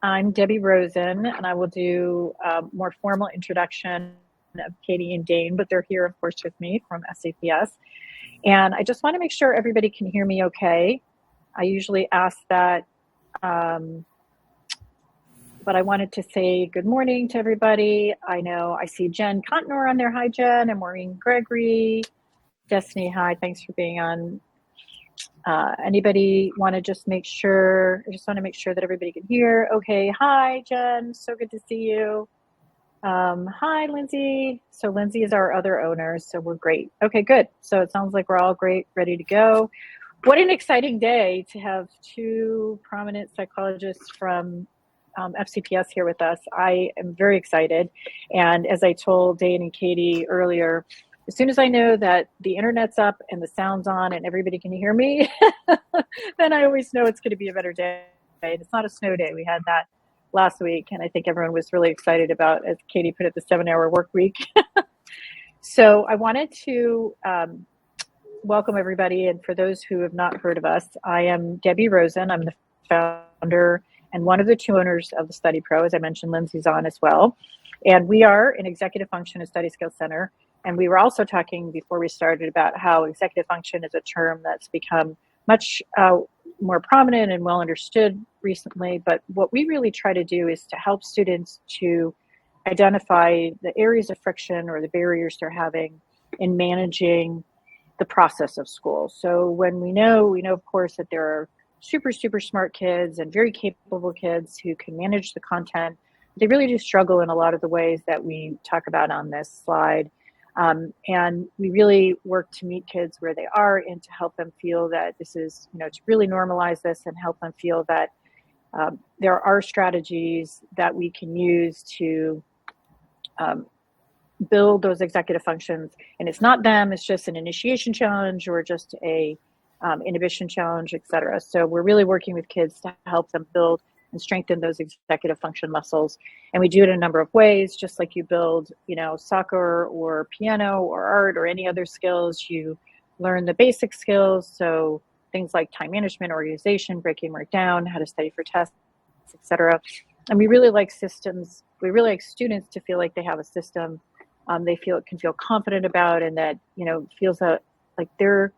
I'm Debbie Rosen, and I will do a more formal introduction of Katie and Dane, but they're here, of course, with me from SAPS. And I just want to make sure everybody can hear me okay. I usually ask that, but I wanted to say good morning to everybody. I know I see Jen Contnor on there. Hi, Jen, and Maureen Gregory. Destiny, hi, thanks for being on. Anybody want to just make sure, I just want to make sure that everybody can hear. Okay, hi, Jen, so good to see you. Hi, Lindsay. So Lindsay is our other owner, so we're great. Okay, good. So it sounds like we're all great, ready to go. What an exciting day to have two prominent psychologists from FCPS here with us. I am very excited. And as I told Dane and Katie earlier, as soon as I know that the internet's up and the sound's on and everybody can hear me, then I always know it's going to be a better day. And it's not a snow day. We had that last week, and I think everyone was really excited about, as Katie put it, the 7-hour work week. So I wanted to welcome everybody. And for those who have not heard of us, I am Debbie Rosen. I'm the founder and one of the two owners of the StudyPro. As I mentioned, Lindsay's on as well. And we are an executive function and study skills center. And we were also talking before we started about how executive function is a term that's become much more prominent and well understood recently. But what we really try to do is to help students to identify the areas of friction or the barriers they're having in managing the process of school. So when we know, of course, that there are super, super smart kids and very capable kids who can manage the content. They really do struggle in a lot of the ways that we talk about on this slide. And we really work to meet kids where they are and to help them feel that this is, to really normalize this and help them feel that there are strategies that we can use to build those executive functions. And it's not them, it's just an initiation challenge or just a inhibition challenge, et cetera. So we're really working with kids to help them build and strengthen those executive function muscles. And we do it in a number of ways, just like you build, soccer or piano or art or any other skills. You learn the basic skills. So things like time management, organization, breaking work down, how to study for tests, et cetera. And we really like systems. We really like students to feel like they have a system they can feel confident about, and that, feels like they're,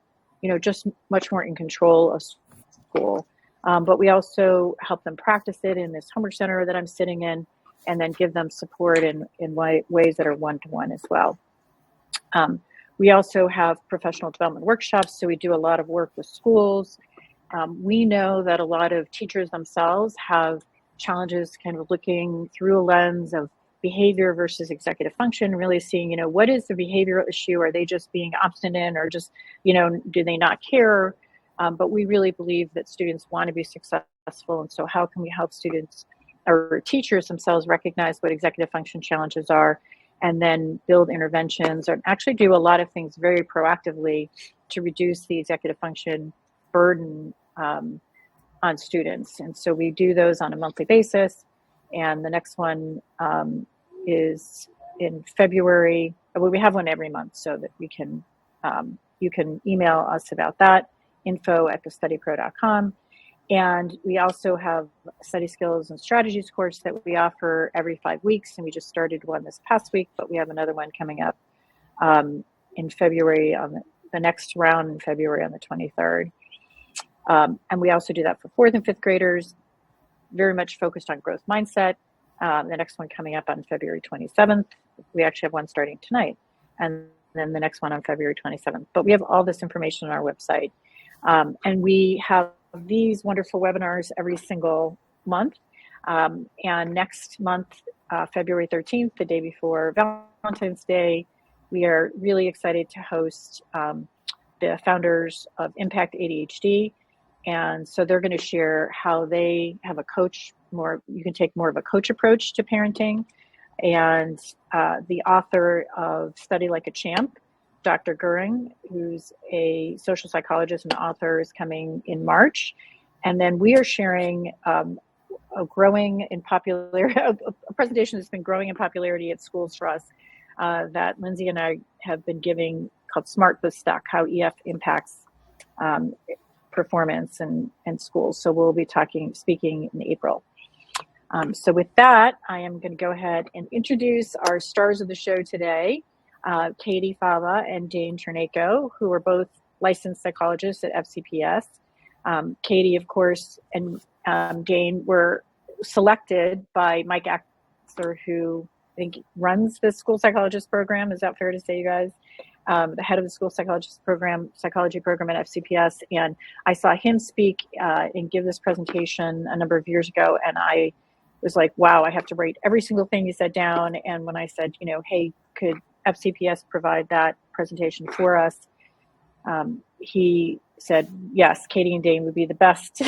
just much more in control of school. But we also help them practice it in this homework center that I'm sitting in, and then give them support in ways that are one-to-one as well. We also have professional development workshops, so we do a lot of work with schools. We know that a lot of teachers themselves have challenges kind of looking through a lens of behavior versus executive function, really seeing, what is the behavioral issue? Are they just being obstinate, or just, do they not care? But we really believe that students want to be successful. And so how can we help students or teachers themselves recognize what executive function challenges are, and then build interventions or actually do a lot of things very proactively to reduce the executive function burden on students. And so we do those on a monthly basis. And the next one is in February. Well, we have one every month, so that we can, you can email us about that, info@thestudypro.com. And we also have a study skills and strategies course that we offer every 5 weeks. And we just started one this past week, but we have another one coming up in February, on the next round in February on the 23rd. And we also do that for 4th and 5th graders, very much focused on growth mindset. The next one coming up on February 27th. We actually have one starting tonight, and then the next one on February 27th. But we have all this information on our website. And we have these wonderful webinars every single month. And next month, February 13th, the day before Valentine's Day, we are really excited to host the founders of Impact ADHD. And so they're going to share how they have a coach, you can take more of a coach approach to parenting. And the author of Study Like a Champ, Dr. Goering, who's a social psychologist and author, is coming in March. And then we are sharing a presentation that's been growing in popularity at schools for us, that Lindsay and I have been giving, called Smart with Stuck, how EF impacts performance and schools. So we'll be speaking in April. So with that, I am going to go ahead and introduce our stars of the show today, Katie Fava and Dane Ternako, who are both licensed psychologists at FCPS. Katie, of course, and Dane were selected by Mike Axler, who I think runs the school psychologist program. Is that fair to say, you guys? The head of the school psychologist program, psychology program at FCPS. And I saw him speak and give this presentation a number of years ago. And I was like, wow, I have to write every single thing you said down. And when I said, hey, could FCPS provide that presentation for us? He said, yes, Katie and Dane would be the best,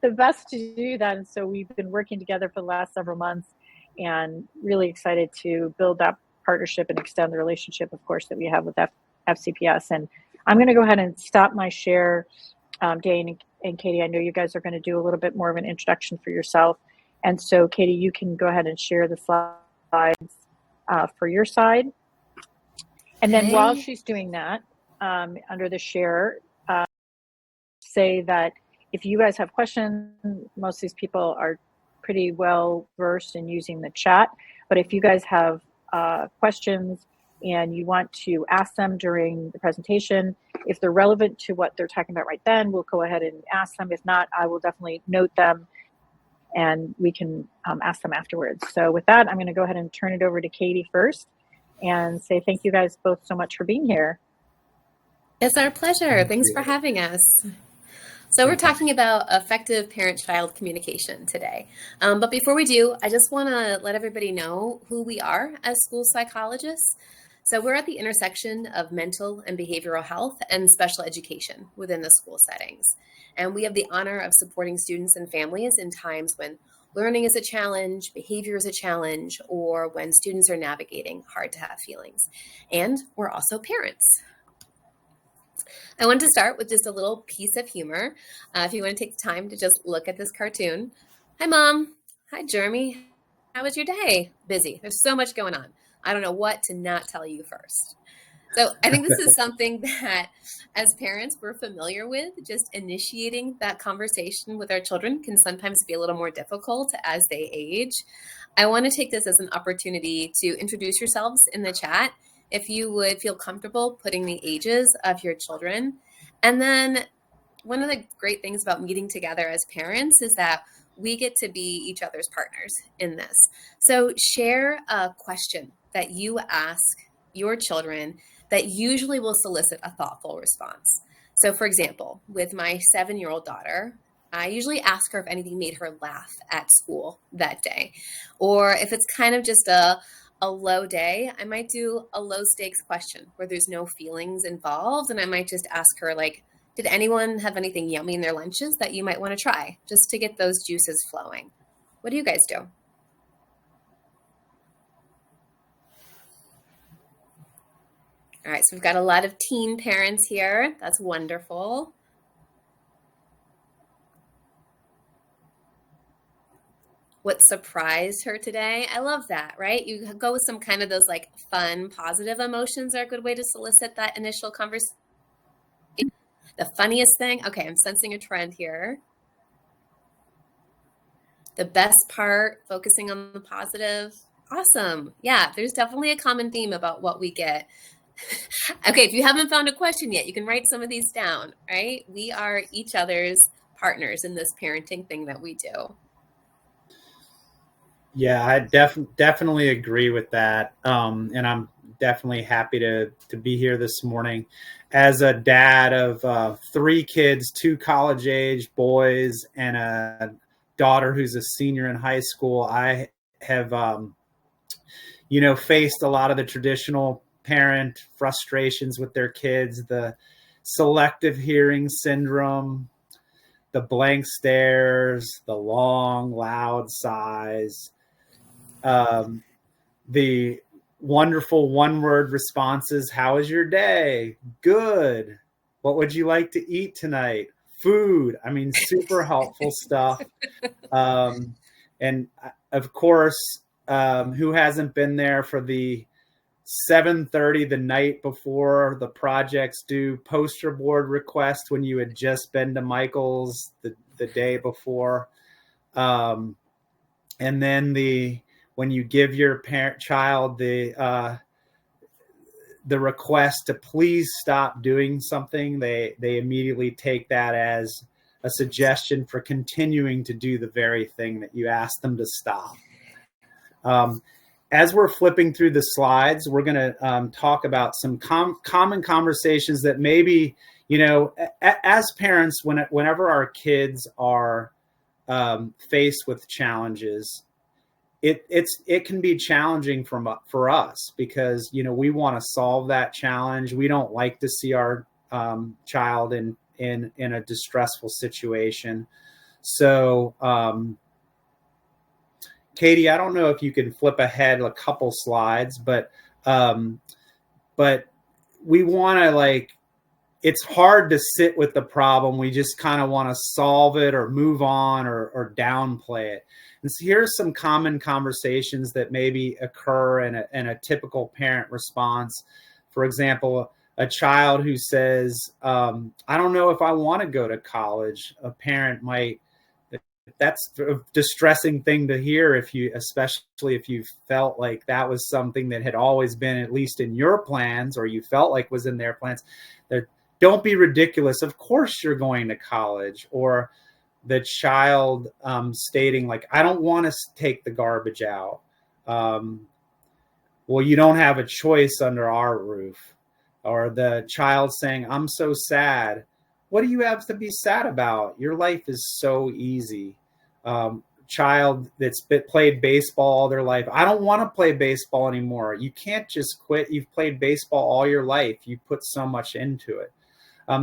the best to do that. And so we've been working together for the last several months and really excited to build that partnership and extend the relationship, of course, that we have with FCPS. And I'm going to go ahead and stop my share. Dane and Katie, I know you guys are going to do a little bit more of an introduction for yourself. And so, Katie, you can go ahead and share the slides for your side. And then while she's doing that, under the share, say that if you guys have questions, most of these people are pretty well versed in using the chat. But if you guys have questions and you want to ask them during the presentation, if they're relevant to what they're talking about right then, we'll go ahead and ask them. If not, I will definitely note them and we can ask them afterwards. So with that, I'm going to go ahead and turn it over to Katie first and say thank you guys both so much for being here. It's our pleasure. Thanks for having us. So we're talking about effective parent-child communication today. But before we do, I just want to let everybody know who we are as school psychologists. So we're at the intersection of mental and behavioral health and special education within the school settings. And we have the honor of supporting students and families in times when learning is a challenge, behavior is a challenge, or when students are navigating hard to have feelings. And we're also parents. I want to start with just a little piece of humor. If you want to take the time to just look at this cartoon. Hi, Mom. Hi, Jeremy. How was your day? Busy. There's so much going on. I don't know what to not tell you first. So I think this is something that as parents we're familiar with. Just initiating that conversation with our children can sometimes be a little more difficult as they age. I want to take this as an opportunity to introduce yourselves in the chat if you would feel comfortable putting the ages of your children. And then one of the great things about meeting together as parents is that we get to be each other's partners in this. So share a question that you ask your children that usually will solicit a thoughtful response. So for example, with my 7-year-old daughter, I usually ask her if anything made her laugh at school that day. Or if it's kind of just a low day, I might do a low stakes question where there's no feelings involved. And I might just ask her, like, did anyone have anything yummy in their lunches that you might want to try just to get those juices flowing? What do you guys do? All right, so we've got a lot of teen parents here. That's wonderful. What surprised her today? I love that, right? You go with some kind of those like fun, positive emotions are a good way to solicit that initial conversation. The funniest thing, okay, I'm sensing a trend here. The best part, focusing on the positive. Awesome. Yeah, there's definitely a common theme about what we get. Okay, if you haven't found a question yet, you can write some of these down, right? We are each other's partners in this parenting thing that we do. Yeah, I definitely agree with that. And I'm definitely happy to be here this morning. As a dad of 3 kids, 2 college-age boys, and a daughter who's a senior in high school, I have, faced a lot of the traditional parent frustrations with their kids, the selective hearing syndrome, the blank stares, the long, loud sighs, the wonderful one-word responses. How was your day? Good. What would you like to eat tonight? Food. I mean, super helpful stuff. And of course, who hasn't been there for the 7:30 the night before the project's due poster board request when you had just been to Michael's the day before? And then when you give your child the request to please stop doing something, they immediately take that as a suggestion for continuing to do the very thing that you asked them to stop. As we're flipping through the slides, we're going to talk about some common conversations that maybe, as parents, whenever our kids are faced with challenges, it can be challenging for us because, we want to solve that challenge. We don't like to see our child in a distressful situation. So, Katie, I don't know if you can flip ahead a couple slides, but we want to it's hard to sit with the problem. We just kind of want to solve it or move on or downplay it. And so here's some common conversations that maybe occur in a typical parent response. For example, a child who says, I don't know if I want to go to college. A parent might, that's a distressing thing to hear especially if you felt like that was something that had always been at least in your plans, or you felt like was in their plans. Don't be ridiculous. Of course you're going to college. Or the child stating I don't want to take the garbage out. Well, you don't have a choice under our roof. Or the child saying, I'm so sad. What do you have to be sad about? Your life is so easy. Child that's played baseball all their life. I don't want to play baseball anymore. You can't just quit. You've played baseball all your life. You put so much into it.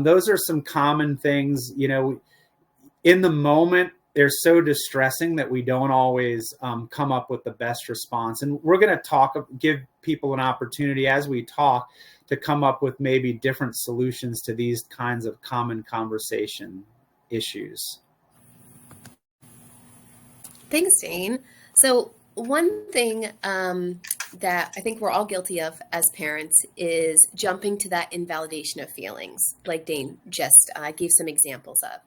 Those are some common things, in the moment, they're so distressing that we don't always come up with the best response. And we're going to give people an opportunity as we talk to come up with maybe different solutions to these kinds of common conversation issues. Thanks, Dane. So one thing that I think we're all guilty of as parents is jumping to that invalidation of feelings, like Dane just gave some examples of.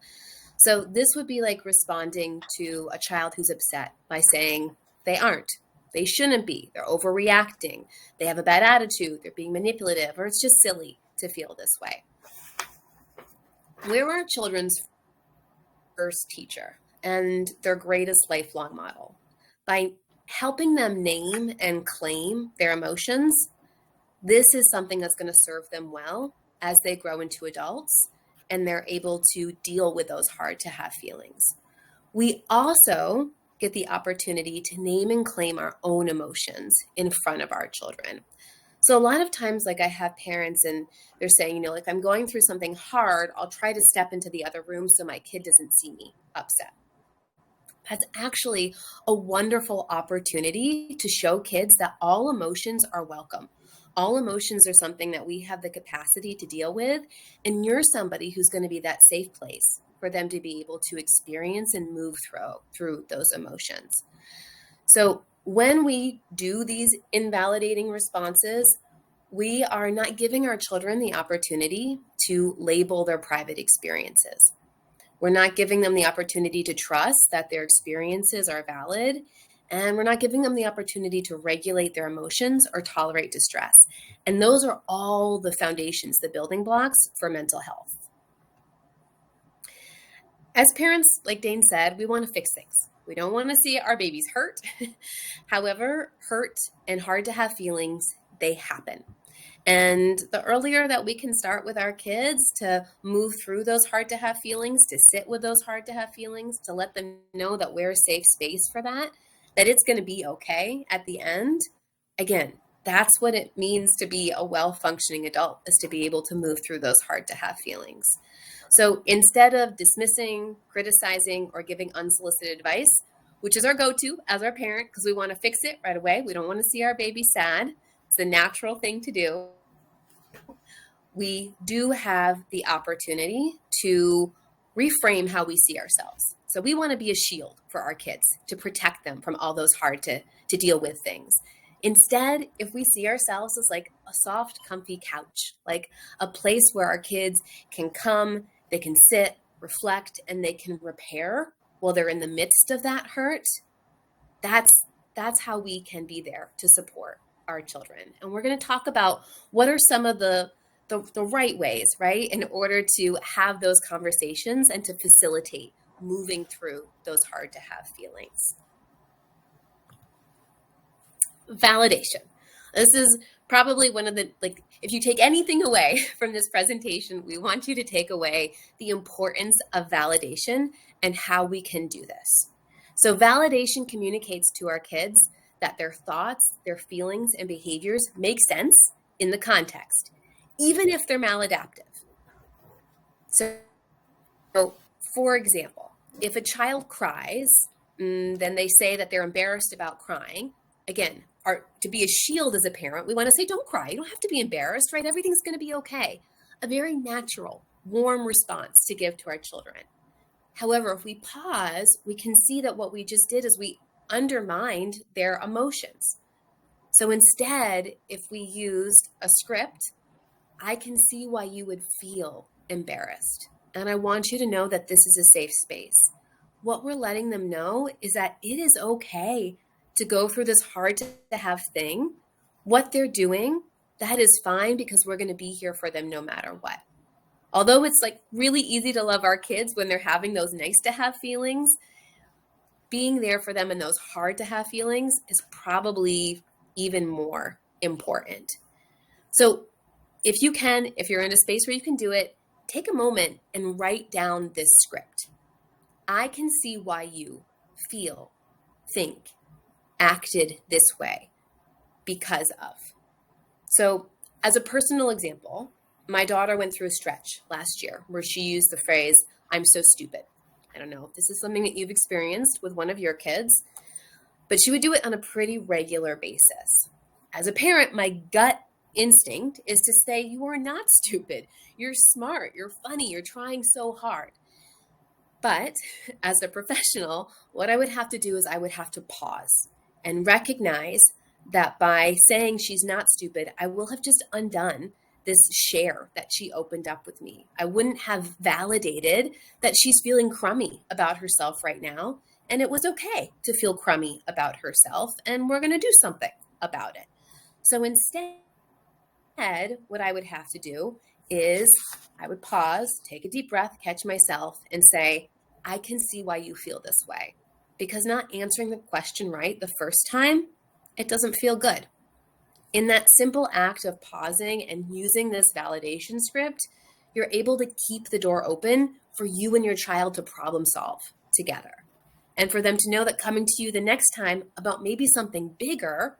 So this would be like responding to a child who's upset by saying they aren't, they shouldn't be, they're overreacting, they have a bad attitude, they're being manipulative, or it's just silly to feel this way. We're our children's first teacher and their greatest lifelong model. By helping them name and claim their emotions, this is something that's going to serve them well as they grow into adults and they're able to deal with those hard to have feelings. We also get the opportunity to name and claim our own emotions in front of our children. So a lot of times, I have parents and they're saying, I'm going through something hard, I'll try to step into the other room so my kid doesn't see me upset. That's actually a wonderful opportunity to show kids that all emotions are welcome. All emotions are something that we have the capacity to deal with, and you're somebody who's going to be that safe place for them to be able to experience and move through those emotions. So when we do these invalidating responses, we are not giving our children the opportunity to label their private experiences. We're not giving them the opportunity to trust that their experiences are valid, and we're not giving them the opportunity to regulate their emotions or tolerate distress. And those are all the foundations, the building blocks for mental health. As parents, like Dane said, we want to fix things. We don't want to see our babies hurt. However, hurt and hard to have feelings, they happen. And the earlier that we can start with our kids to move through those hard to have feelings, to sit with those hard to have feelings, to let them know that we're a safe space for that it's going to be okay at the end. Again, that's what it means to be a well-functioning adult, is to be able to move through those hard to have feelings. So instead of dismissing, criticizing, or giving unsolicited advice, which is our go-to as our parent, because we want to fix it right away. We don't want to see our baby sad. It's the natural thing to do. We do have the opportunity to reframe how we see ourselves. So we want to be a shield for our kids to protect them from all those hard to deal with things. Instead, if we see ourselves as like a soft, comfy couch, like a place where our kids can come, they can sit, reflect, and they can repair while they're in the midst of that hurt, That's how we can be there to support our children. And we're going to talk about what are some of the right ways, right, in order to have those conversations and to facilitate moving through those hard to have feelings. Validation. This is probably one of the, like, if you take anything away from this presentation, we want you to take away the importance of validation and how we can do this. So validation communicates to our kids that their thoughts, their feelings, and behaviors make sense in the context, even if they're maladaptive. So for example, if a child cries, then they say that they're embarrassed about crying. Again, to be a shield as a parent, we want to say, don't cry. You don't have to be embarrassed, right? Everything's going to be okay. A very natural, warm response to give to our children. However, if we pause, we can see that what we just did is we undermined their emotions. So instead, if we used a script, I can see why you would feel embarrassed. And I want you to know that this is a safe space. What we're letting them know is that it is okay to go through this hard to have thing. What they're doing, that is fine, because we're going to be here for them no matter what. Although it's like really easy to love our kids when they're having those nice to have feelings, being there for them in those hard to have feelings is probably even more important. So if you can, if you're in a space where you can do it, take a moment and write down this script. I can see why you feel, think, acted this way because of. So as a personal example, my daughter went through a stretch last year where she used the phrase, I'm so stupid. I don't know if this is something that you've experienced with one of your kids, but she would do it on a pretty regular basis. As a parent, my gut instinct is to say, you are not stupid. You're smart. You're funny. You're trying so hard. But as a professional, what I would have to do is I would have to pause and recognize that by saying she's not stupid, I will have just undone this share that she opened up with me. I wouldn't have validated that she's feeling crummy about herself right now. And it was okay to feel crummy about herself. And we're going to do something about it. So instead, what I would have to do is I would pause, take a deep breath, catch myself, and say, I can see why you feel this way. Because not answering the question right the first time, it doesn't feel good. In that simple act of pausing and using this validation script, you're able to keep the door open for you and your child to problem solve together. And for them to know that coming to you the next time about maybe something bigger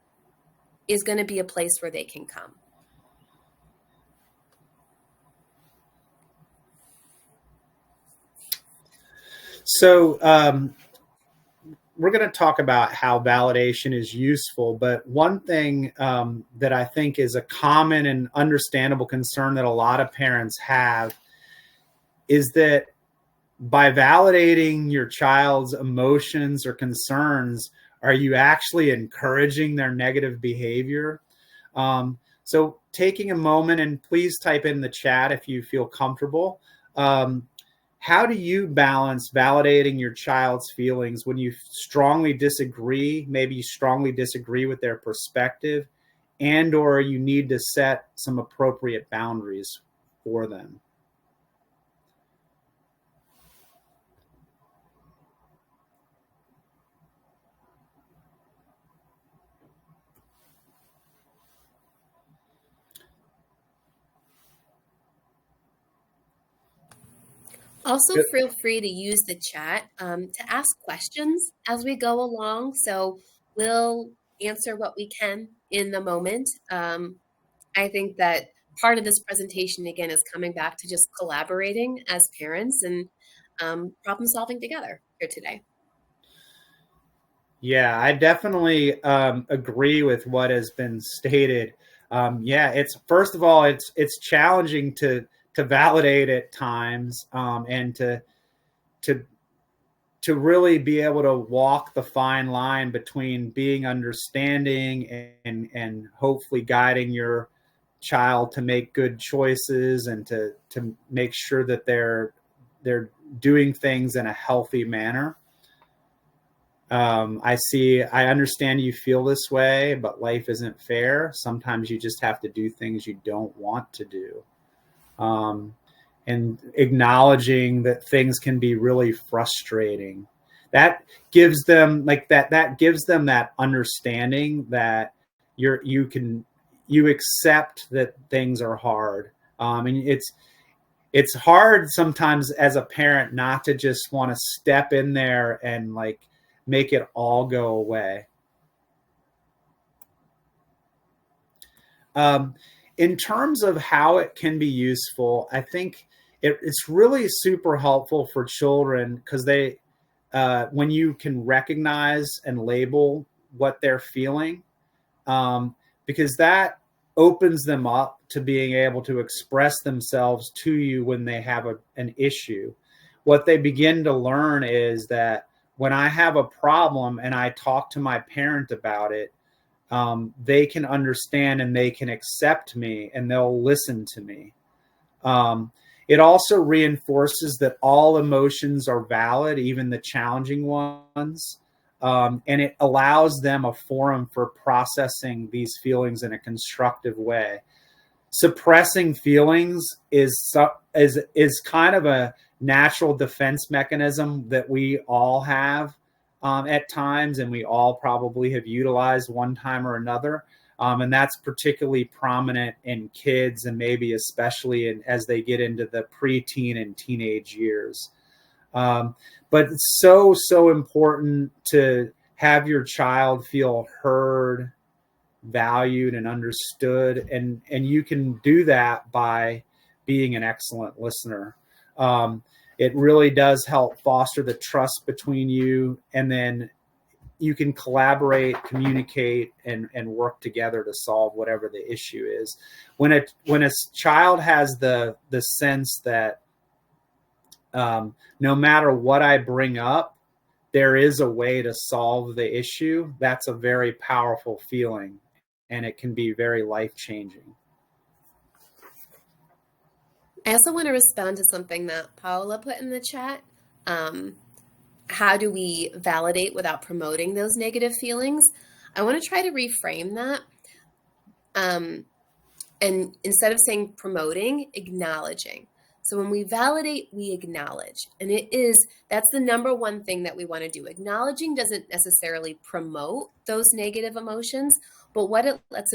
is going to be a place where they can come. So we're going to talk about how validation is useful, but one thing that I think is a common and understandable concern that a lot of parents have is that by validating your child's emotions or concerns, are you actually encouraging their negative behavior? So taking a moment, and please type in the chat if you feel comfortable. How do you balance validating your child's feelings when you strongly disagree, maybe you strongly disagree with their perspective, and or you need to set some appropriate boundaries for them? Also, feel free to use the chat to ask questions as we go along. So we'll answer what we can in the moment. I think that part of this presentation, again, is coming back to just collaborating as parents and problem solving together here today. Yeah, I definitely agree with what has been stated. Yeah, it's first of all, it's challenging to validate at times, and to really be able to walk the fine line between being understanding and hopefully guiding your child to make good choices and to make sure that they're doing things in a healthy manner. I understand you feel this way, but life isn't fair. Sometimes you just have to do things you don't want to do. And acknowledging that things can be really frustrating. That gives them that gives them that understanding that you accept that things are hard. And it's hard sometimes as a parent not to just want to step in there and like make it all go away. In terms of how it can be useful, I think it's really super helpful for children because when you can recognize and label what they're feeling, because that opens them up to being able to express themselves to you when they have an issue. What they begin to learn is that when I have a problem and I talk to my parent about it, they can understand and they can accept me and they'll listen to me. It also reinforces that all emotions are valid, even the challenging ones. And it allows them a forum for processing these feelings in a constructive way. Suppressing feelings is kind of a natural defense mechanism that we all have at times, and we all probably have utilized one time or another. And that's particularly prominent in kids, and maybe especially as they get into the preteen and teenage years. But it's so important to have your child feel heard, valued, and understood. And you can do that by being an excellent listener. It really does help foster the trust between you, and then you can collaborate, communicate, and work together to solve whatever the issue is. When a child has the sense that no matter what I bring up, there is a way to solve the issue, that's a very powerful feeling, and it can be very life-changing. I also want to respond to something that Paola put in the chat. How do we validate without promoting those negative feelings? I want to try to reframe that. And instead of saying promoting, acknowledging. So when we validate, we acknowledge. And that's the number one thing that we want to do. Acknowledging doesn't necessarily promote those negative emotions, but what it lets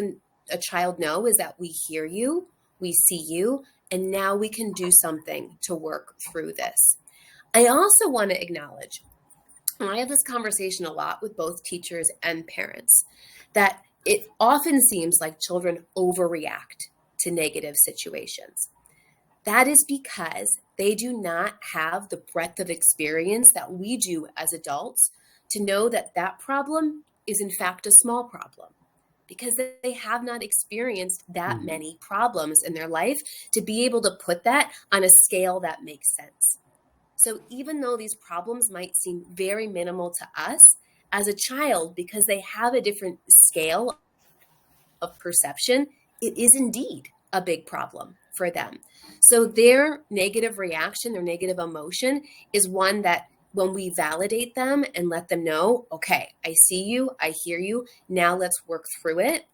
a child know is that we hear you, we see you, and now we can do something to work through this. I also want to acknowledge, and I have this conversation a lot with both teachers and parents, that it often seems like children overreact to negative situations. That is because they do not have the breadth of experience that we do as adults to know that that problem is in fact a small problem, because they have not experienced that many problems in their life to be able to put that on a scale that makes sense. So even though these problems might seem very minimal to us, as a child, because they have a different scale of perception, it is indeed a big problem for them. So their negative reaction, their negative emotion is one that when we validate them and let them know, okay, I see you, I hear you, now let's work through it.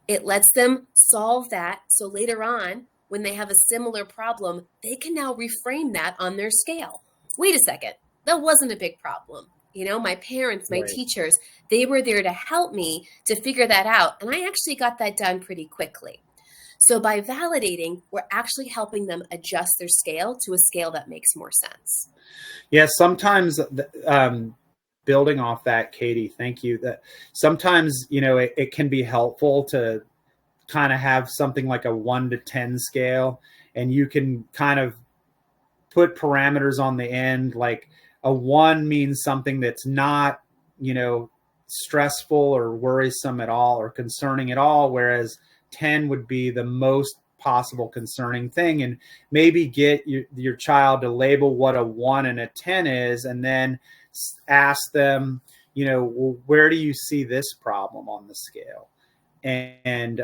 It lets them solve that. So later on, when they have a similar problem, they can now reframe that on their scale. Wait a second, that wasn't a big problem. My parents, my teachers, they were there to help me to figure that out. And I actually got that done pretty quickly. So by validating, we're actually helping them adjust their scale to a scale that makes more sense. Yeah, sometimes building off that, Katie, thank you. That sometimes, it can be helpful to kind of have something like a 1 to 10 scale, and you can kind of put parameters on the end. Like a 1 means something that's not, stressful or worrisome at all or concerning at all, whereas 10 would be the most possible concerning thing. And maybe get your child to label what a 1 and a 10 is, and then ask them, well, where do you see this problem on the scale? And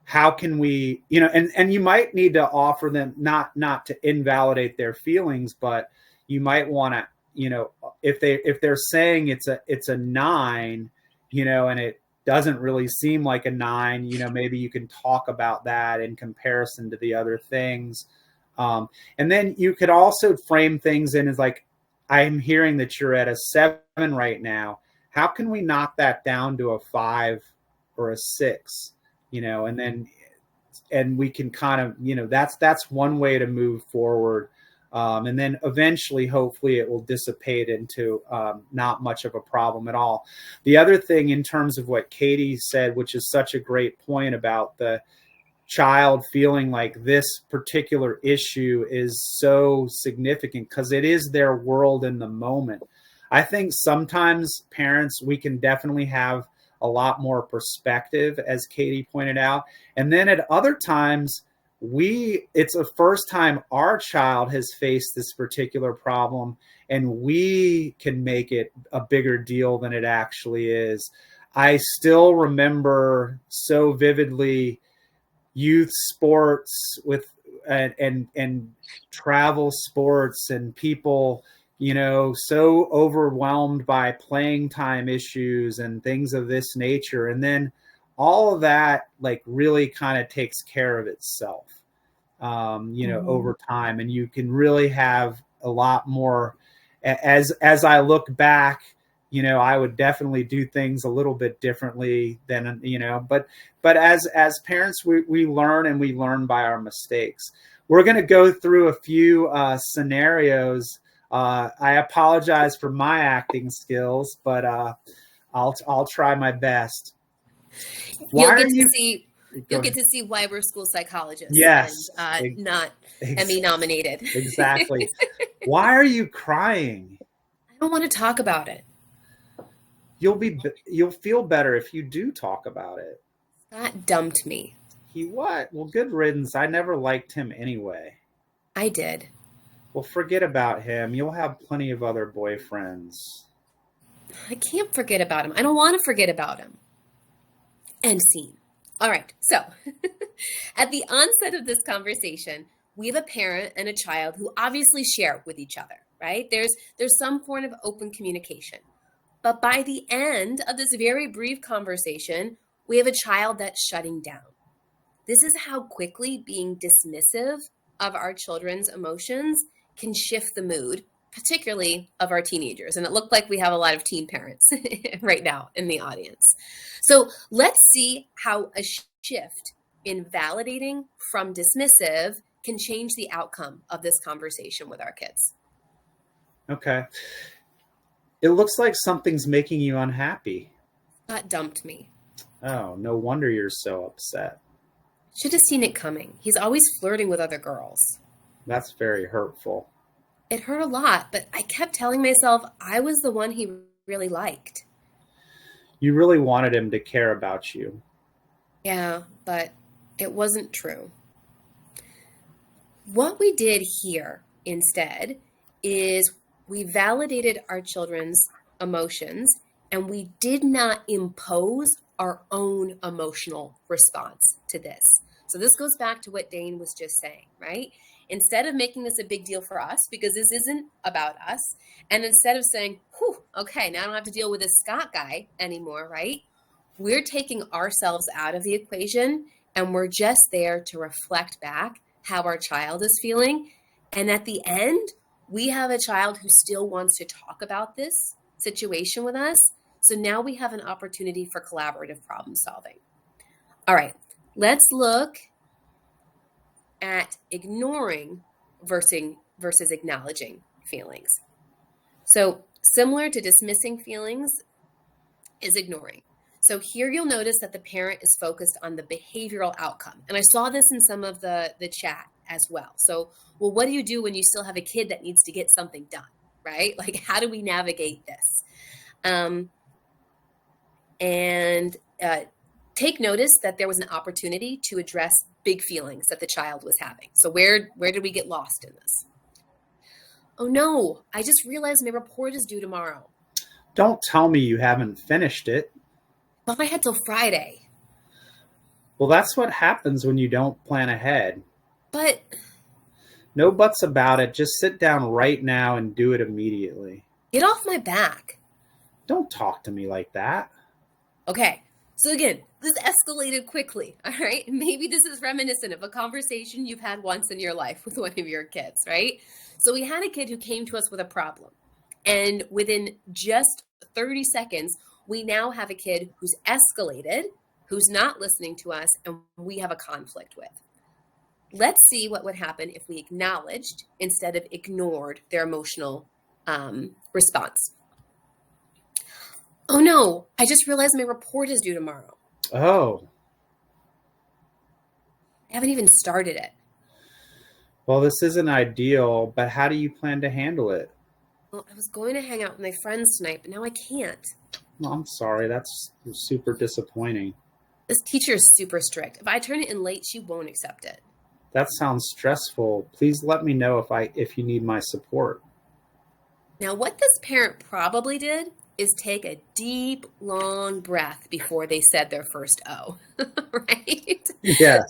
how can we, and you might need to offer them not to invalidate their feelings, but you might want to, if they're saying it's a 9, and it doesn't really seem like a 9, maybe you can talk about that in comparison to the other things. And then you could also frame things in as like, I'm hearing that you're at a 7 right now. How can we knock that down to a 5 or a 6? And we can kind of, that's one way to move forward. And then eventually, hopefully, it will dissipate into not much of a problem at all. The other thing in terms of what Katie said, which is such a great point about the child feeling like this particular issue is so significant because it is their world in the moment. I think sometimes parents, we can definitely have a lot more perspective, as Katie pointed out. And then at other times, it's the first time our child has faced this particular problem, and we can make it a bigger deal than it actually is. I still remember so vividly youth sports and travel sports and people, so overwhelmed by playing time issues and things of this nature. And then all of that like really kind of takes care of itself, over time. And you can really have a lot more, as I look back, I would definitely do things a little bit differently than, but as parents, we learn, and we learn by our mistakes. We're going to go through a few scenarios. I apologize for my acting skills, but I'll try my best. You'll get to see why we're school psychologists. Yes, and not Emmy nominated. Exactly. Why are you crying? I don't want to talk about it. You'll feel better if you do talk about it. Scott dumped me. He what? Well, good riddance. I never liked him anyway. I did. Well, forget about him. You'll have plenty of other boyfriends. I can't forget about him. I don't want to forget about him. End scene. All right. So at the onset of this conversation, we have a parent and a child who obviously share with each other, right? There's some form of open communication. But by the end of this very brief conversation, we have a child that's shutting down. This is how quickly being dismissive of our children's emotions can shift the mood, particularly of our teenagers. And it looked like we have a lot of teen parents right now in the audience. So let's see how a shift in validating from dismissive can change the outcome of this conversation with our kids. Okay. It looks like something's making you unhappy. Scott dumped me. Oh, no wonder you're so upset. Should have seen it coming. He's always flirting with other girls. That's very hurtful. It hurt a lot, but I kept telling myself I was the one he really liked. You really wanted him to care about you. Yeah, but it wasn't true. What we did here instead is we validated our children's emotions, and we did not impose our own emotional response to this. So this goes back to what Dane was just saying, right? Instead of making this a big deal for us, because this isn't about us, and instead of saying, whew, okay, now I don't have to deal with this Scott guy anymore, right? We're taking ourselves out of the equation, and we're just there to reflect back how our child is feeling. And at the end, we have a child who still wants to talk about this situation with us. So now we have an opportunity for collaborative problem solving. All right, let's look at ignoring versus acknowledging feelings. So similar to dismissing feelings is ignoring. So here you'll notice that the parent is focused on the behavioral outcome. And I saw this in some of the chat as well. So, well, what do you do when you still have a kid that needs to get something done, right? Like, how do we navigate this? Take notice that there was an opportunity to address big feelings that the child was having. So where did we get lost in this? Oh no, I just realized my report is due tomorrow. Don't tell me you haven't finished it. Well, I had till Friday. Well, that's what happens when you don't plan ahead. But No buts about it. Just sit down right now and do it immediately. Get off my back. Don't talk to me like that. Okay, so again, this escalated quickly, all right? Maybe this is reminiscent of a conversation you've had once in your life with one of your kids, right? So we had a kid who came to us with a problem. And within just 30 seconds, we now have a kid who's escalated, who's not listening to us, and we have a conflict with. Let's see what would happen if we acknowledged instead of ignored their emotional response. Oh no, I just realized my report is due tomorrow. Oh. I haven't even started it. Well, this isn't ideal, but how do you plan to handle it? Well, I was going to hang out with my friends tonight, but now I can't. Well, I'm sorry. That's super disappointing. This teacher is super strict. If I turn it in late, she won't accept it. That sounds stressful. Please let me know if you need my support. Now, what this parent probably did is take a deep, long breath before they said their first O, right? Yes.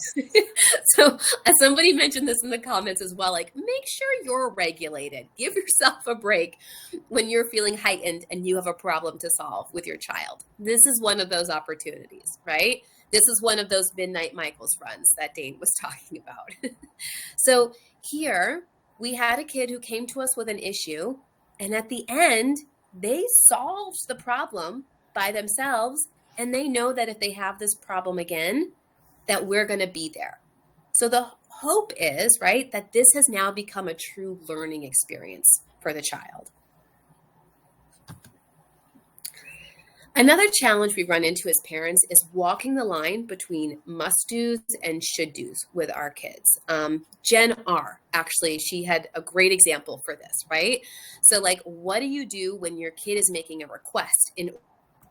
So somebody mentioned this in the comments as well, like, make sure you're regulated. Give yourself a break when you're feeling heightened and you have a problem to solve with your child. This is one of those opportunities, right? This is one of those Midnight Michaels runs that Dane was talking about. So here we had a kid who came to us with an issue, and at the end, they solved the problem by themselves, and they know that if they have this problem again, that we're going to be there. So the hope is, right, that this has now become a true learning experience for the child. Another challenge we run into as parents is walking the line between must-dos and should-dos with our kids. Jen R., actually, she had a great example for this, right? So like, what do you do when your kid is making a request in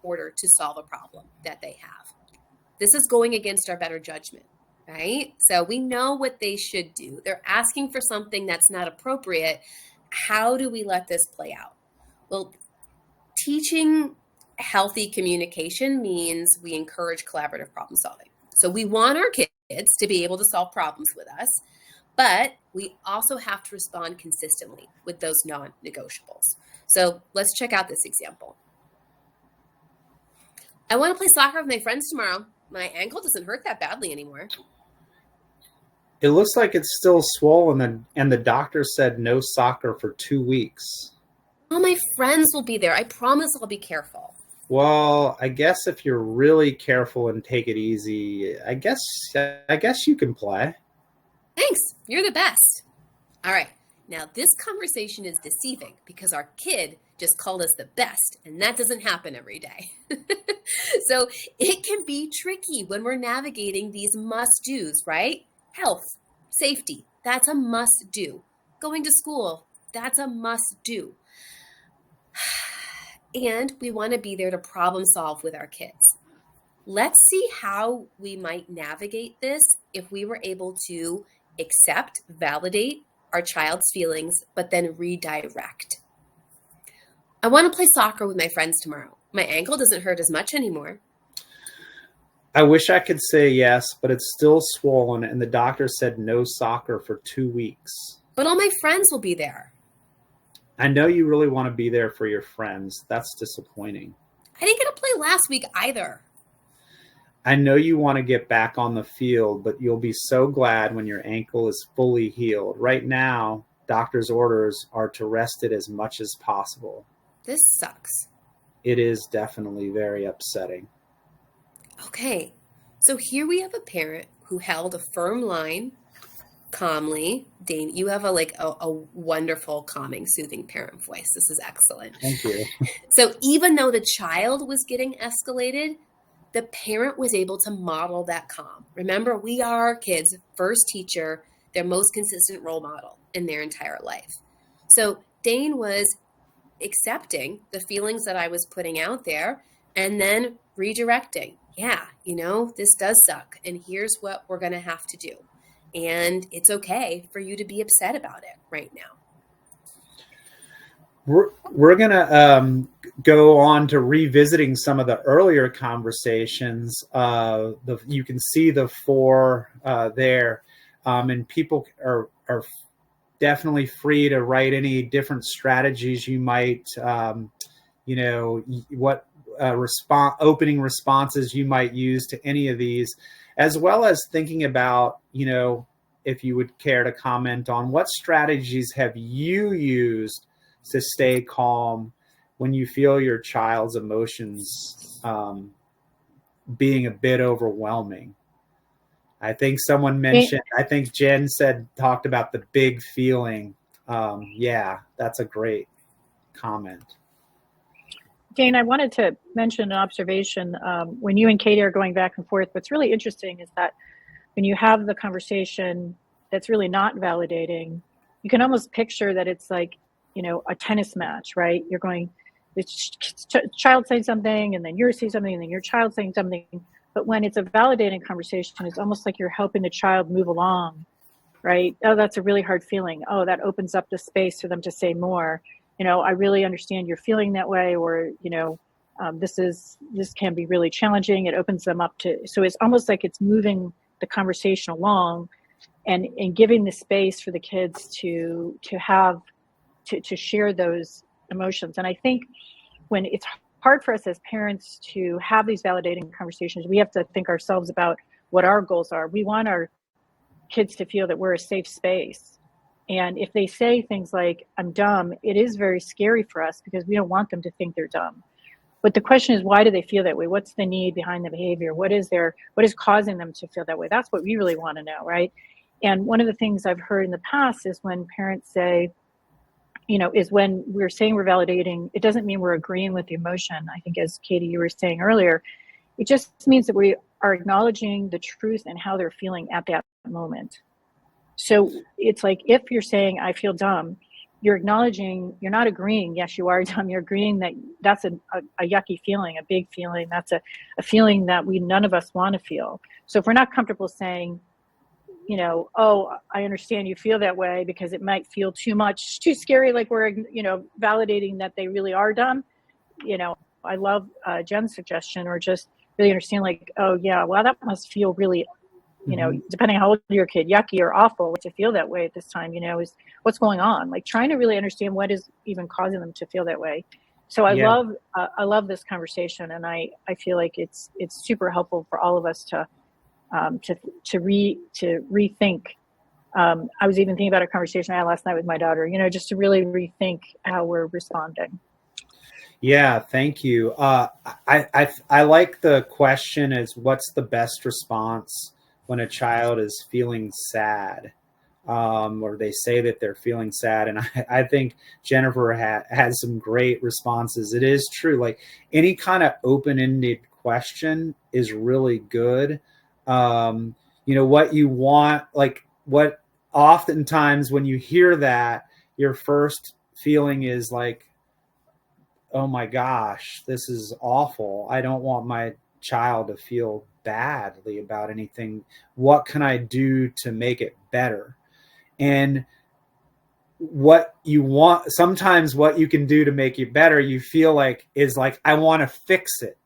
order to solve a problem that they have? This is going against our better judgment, right? So we know what they should do. They're asking for something that's not appropriate. How do we let this play out? Well, teaching healthy communication means we encourage collaborative problem solving. So we want our kids to be able to solve problems with us, but we also have to respond consistently with those non-negotiables. So let's check out this example. I want to play soccer with my friends tomorrow. My ankle doesn't hurt that badly anymore. It looks like it's still swollen, and the doctor said no soccer for 2 weeks. All my friends will be there. I promise I'll be careful. Well, I guess if you're really careful and take it easy, I guess you can play. Thanks. You're the best. All right. Now, this conversation is deceiving because our kid just called us the best, and that doesn't happen every day. So it can be tricky when we're navigating these must-dos, right? Health, safety, that's a must-do. Going to school, that's a must-do. And we want to be there to problem solve with our kids. Let's see how we might navigate this if we were able to accept, validate our child's feelings, but then redirect. I want to play soccer with my friends tomorrow. My ankle doesn't hurt as much anymore. I wish I could say yes, but it's still swollen, and the doctor said no soccer for 2 weeks. But all my friends will be there. I know you really want to be there for your friends. That's disappointing. I didn't get to play last week either. I know you want to get back on the field, but you'll be so glad when your ankle is fully healed. Right now, doctor's orders are to rest it as much as possible. This sucks. It is definitely very upsetting. Okay, so here we have a parent who held a firm line, calmly. Dane, you have a wonderful, calming, soothing parent voice. This is excellent. Thank you. So even though the child was getting escalated, the parent was able to model that calm. Remember, we are our kids' first teacher, their most consistent role model in their entire life. So Dane was accepting the feelings that I was putting out there and then redirecting. Yeah, this does suck. And here's what we're going to have to do. And it's okay for you to be upset about it right now. We're going to go on to revisiting some of the earlier conversations. You can see the 4 there, and people are definitely free to write any different strategies you might, what opening responses you might use to any of these, as well as thinking about, if you would care to comment on what strategies have you used to stay calm when you feel your child's emotions being a bit overwhelming. I think someone mentioned, I think Jen talked about the big feeling. Yeah, that's a great comment. Dane, I wanted to mention an observation. When you and Katie are going back and forth, what's really interesting is that when you have the conversation that's really not validating, you can almost picture that it's like, a tennis match, right? You're going, the child saying something, and then you're saying something, and then your child saying something. But when it's a validating conversation, it's almost like you're helping the child move along, right? Oh, that's a really hard feeling. Oh, that opens up the space for them to say more. I really understand you're feeling that way, or, this can be really challenging. It opens them up so it's almost like it's moving the conversation along and giving the space for the kids to have, to share those emotions. And I think when it's hard for us as parents to have these validating conversations, we have to think ourselves about what our goals are. We want our kids to feel that we're a safe space. And if they say things like, I'm dumb, it is very scary for us because we don't want them to think they're dumb. But the question is, why do they feel that way? What's the need behind the behavior? What is causing them to feel that way? That's what we really want to know, right? And one of the things I've heard in the past is when parents say, is when we're saying we're validating, it doesn't mean we're agreeing with the emotion. I think, as Katie, you were saying earlier, it just means that we are acknowledging the truth and how they're feeling at that moment. So it's like, if you're saying, I feel dumb, you're acknowledging, you're not agreeing, yes, you are dumb. You're agreeing that that's a yucky feeling, a big feeling. That's a feeling that none of us want to feel. So if we're not comfortable saying, oh, I understand you feel that way because it might feel too scary, like we're, validating that they really are dumb. I love Jen's suggestion, or just really understand, like, oh yeah, well, that must feel really, depending on how old your kid, yucky or awful to feel that way at this time, is what's going on. Like, trying to really understand what is even causing them to feel that way. So I love this conversation, and I feel like it's super helpful for all of us to rethink. I was even thinking about a conversation I had last night with my daughter, just to really rethink how we're responding. Yeah, thank you. I like the question is, what's the best response when a child is feeling sad, or they say that they're feeling sad? And I think Jennifer has some great responses. It is true. Like, any kind of open-ended question is really good. What you want, like, what oftentimes when you hear that, your first feeling is like, oh my gosh, this is awful. I don't want my child to feel badly about anything. What can I do to make it better? And what you want, sometimes what you can do to make it better, you feel like, is like, I want to fix it.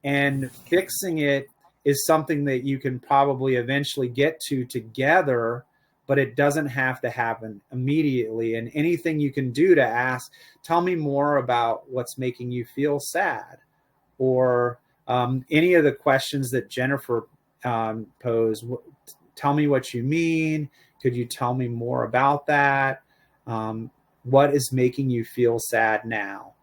And fixing it is something that you can probably eventually get to together, but it doesn't have to happen immediately. And anything you can do to ask, tell me more about what's making you feel sad, or any of the questions that Jennifer posed. Tell me what you mean. Could you tell me more about that? What is making you feel sad now?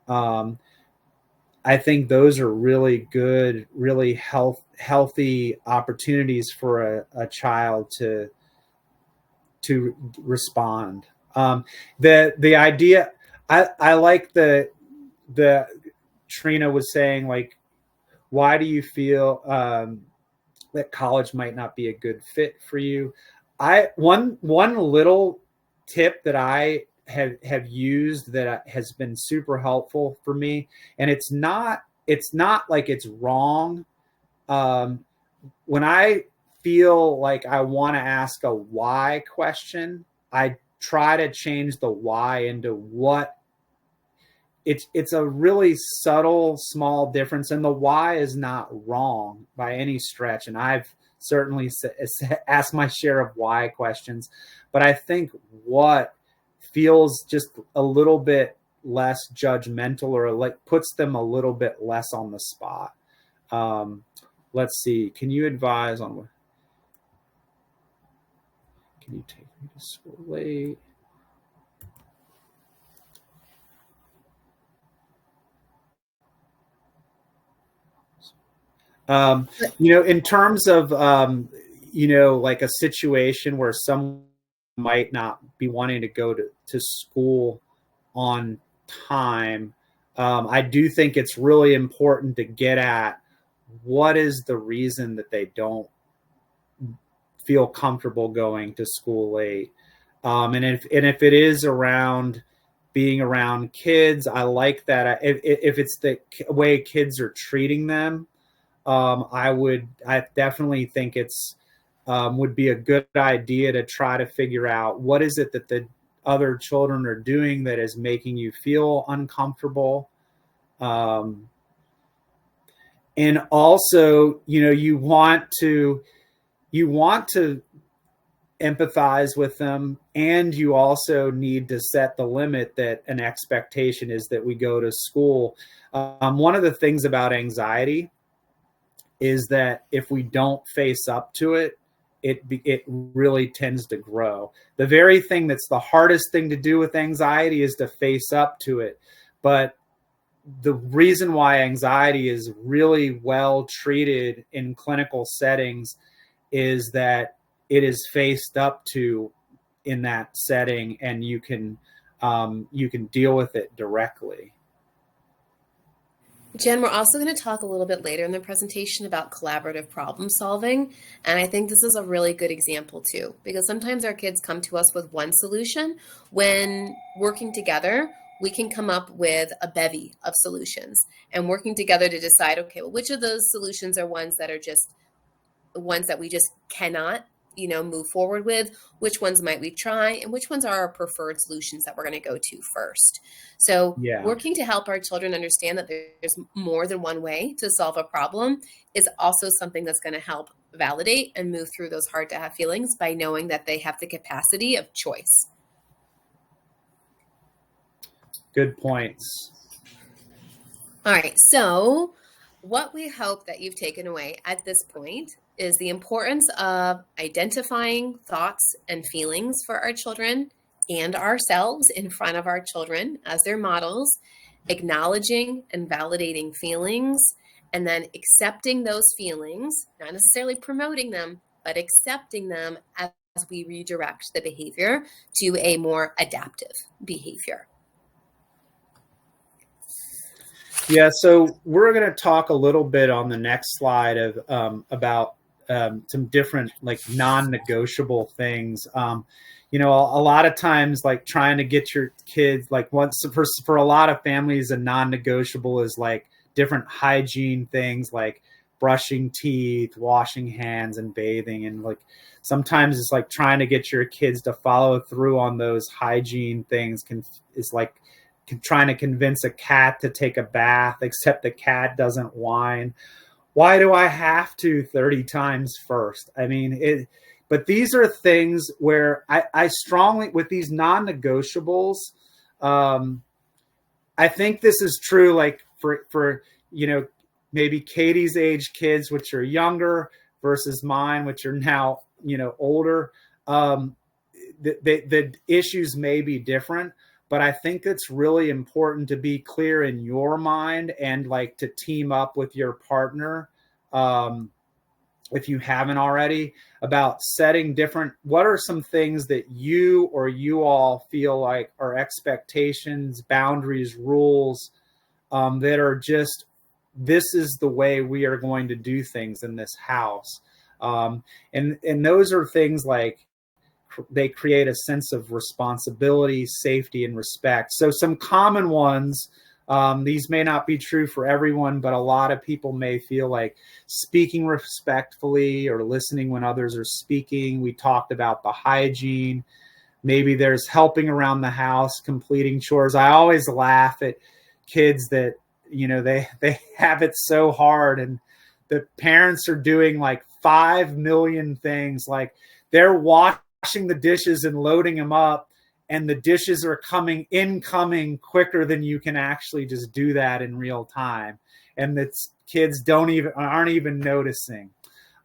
I think those are really good, really healthy opportunities for a child to respond. The idea, I like the Trina was saying, like, why do you feel that college might not be a good fit for you? One little tip that I have used that has been super helpful for me, and it's not like it's wrong. When I feel like I want to ask a why question, I try to change the why into what. It's a really subtle, small difference, and the why is not wrong by any stretch. And I've certainly ask my share of why questions, but I think what feels just a little bit less judgmental, or like puts them a little bit less on the spot. Let's see. Can you advise on what? Can you take me to school late? In terms of, like a situation where someone might not be wanting to go to school on time, I do think it's really important to get at what is the reason that they don't feel comfortable going to school late. And if it is around being around kids, I like that. If it's the way kids are treating them, I definitely think it's would be a good idea to try to figure out what is it that the other children are doing that is making you feel uncomfortable. And also, you want to empathize with them, and you also need to set the limit that an expectation is that we go to school. One of the things about anxiety is that if we don't face up to it, it really tends to grow. The very thing that's the hardest thing to do with anxiety is to face up to it. But the reason why anxiety is really well treated in clinical settings is that it is faced up to in that setting, and you can deal with it directly. Jen, we're also going to talk a little bit later in the presentation about collaborative problem solving. And I think this is a really good example too, because sometimes our kids come to us with one solution. When working together, we can come up with a bevy of solutions, and working together to decide, okay, well, which of those solutions are ones that we just cannot move forward with, which ones might we try, and which ones are our preferred solutions that we're going to go to first. So working to help our children understand that there's more than one way to solve a problem is also something that's going to help validate and move through those hard to have feelings by knowing that they have the capacity of choice. Good points. All right, so what we hope that you've taken away at this point is the importance of identifying thoughts and feelings for our children and ourselves in front of our children as their models, acknowledging and validating feelings, and then accepting those feelings, not necessarily promoting them, but accepting them as we redirect the behavior to a more adaptive behavior. Yeah, so we're going to talk a little bit on the next slide about some different like non-negotiable things. A lot of times, like trying to get your kids, like once for a lot of families, a non-negotiable is like different hygiene things like brushing teeth, washing hands, and bathing. And like sometimes it's like trying to get your kids to follow through on those hygiene things is like trying to convince a cat to take a bath, except the cat doesn't whine. Why do I have to 30 times first? I mean, but these are things where I strongly, with these non-negotiables, I think this is true, like for maybe Katie's age kids, which are younger, versus mine, which are now, older. The issues may be different, but I think it's really important to be clear in your mind and like to team up with your partner, if you haven't already, about setting what are some things that you or you all feel like are expectations, boundaries, rules, that are just, this is the way we are going to do things in this house. And those are things like, they create a sense of responsibility, safety, and respect. So some common ones, these may not be true for everyone, but a lot of people may feel like speaking respectfully or listening when others are speaking. We talked about the hygiene. Maybe there's helping around the house, completing chores. I always laugh at kids that, they have it so hard, and the parents are doing like 5 million things. Like they're washing the dishes and loading them up, and the dishes are incoming quicker than you can actually just do that in real time. And the kids aren't even noticing.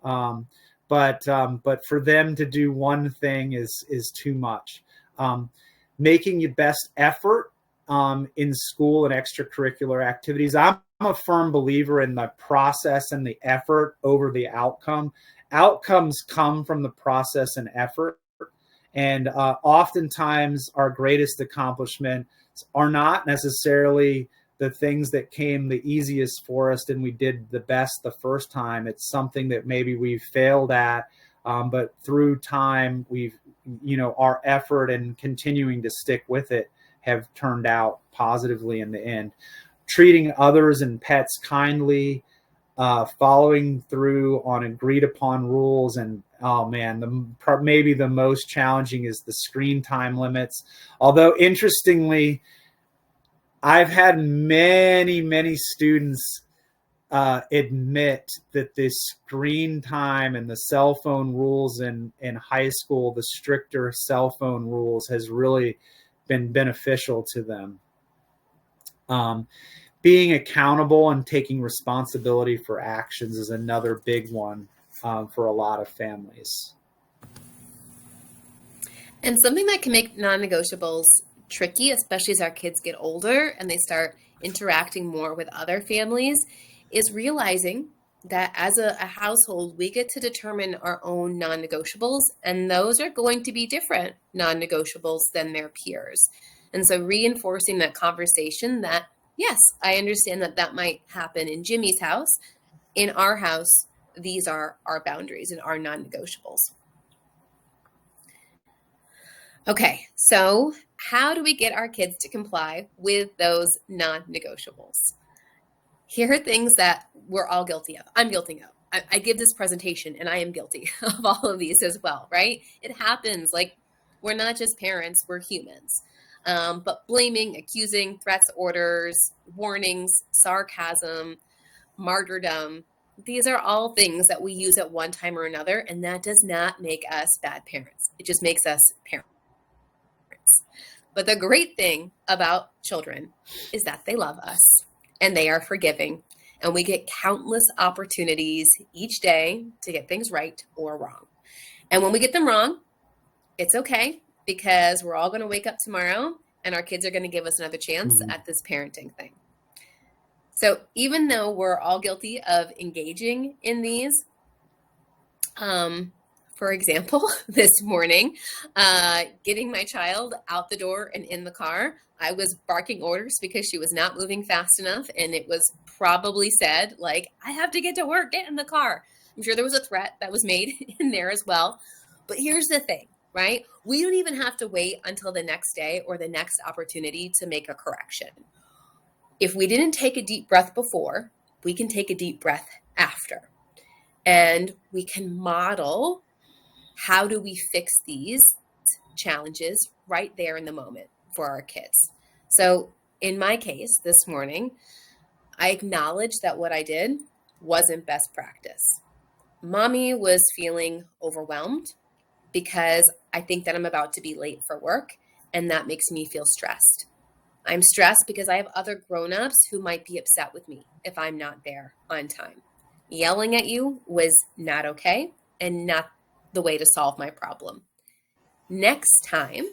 But for them to do one thing is too much. Making your best effort in school and extracurricular activities. I'm a firm believer in the process and the effort over the outcome. Outcomes come from the process and effort. And oftentimes our greatest accomplishments are not necessarily the things that came the easiest for us and we did the best the first time. It's something that maybe we failed at, but through time, our effort and continuing to stick with it have turned out positively in the end. Treating others and pets kindly, following through on agreed upon rules, and maybe the most challenging is the screen time limits. Although interestingly, I've had many students admit that the screen time and the cell phone rules in high school, the stricter cell phone rules, has really been beneficial to them. Being accountable and taking responsibility for actions is another big one for a lot of families. And something that can make non-negotiables tricky, especially as our kids get older and they start interacting more with other families, is realizing that as a household, we get to determine our own non-negotiables, and those are going to be different non-negotiables than their peers. And so reinforcing that conversation that, yes, I understand that might happen in Jimmy's house. In our house, these are our boundaries and our non-negotiables. Okay, so how do we get our kids to comply with those non-negotiables? Here are things that we're all guilty of. I'm guilty of. I give this presentation and I am guilty of all of these as well, right? It happens. Like, we're not just parents, we're humans. But blaming, accusing, threats, orders, warnings, sarcasm, martyrdom, these are all things that we use at one time or another, and that does not make us bad parents. It just makes us parents. But the great thing about children is that they love us and they are forgiving, and we get countless opportunities each day to get things right or wrong. And when we get them wrong, it's okay, because we're all going to wake up tomorrow and our kids are going to give us another chance at this parenting thing. So even though we're all guilty of engaging in these, for example, this morning, getting my child out the door and in the car, I was barking orders because she was not moving fast enough. And it was probably said, like, I have to get to work, get in the car. I'm sure there was a threat that was made in there as well. But here's the thing, right? We don't even have to wait until the next day or the next opportunity to make a correction. If we didn't take a deep breath before, we can take a deep breath after. And we can model how do we fix these challenges right there in the moment for our kids. So in my case this morning, I acknowledged that what I did wasn't best practice. Mommy was feeling overwhelmed because I think that I'm about to be late for work, and that makes me feel stressed. I'm stressed because I have other grown-ups who might be upset with me if I'm not there on time. Yelling at you was not okay and not the way to solve my problem. Next time,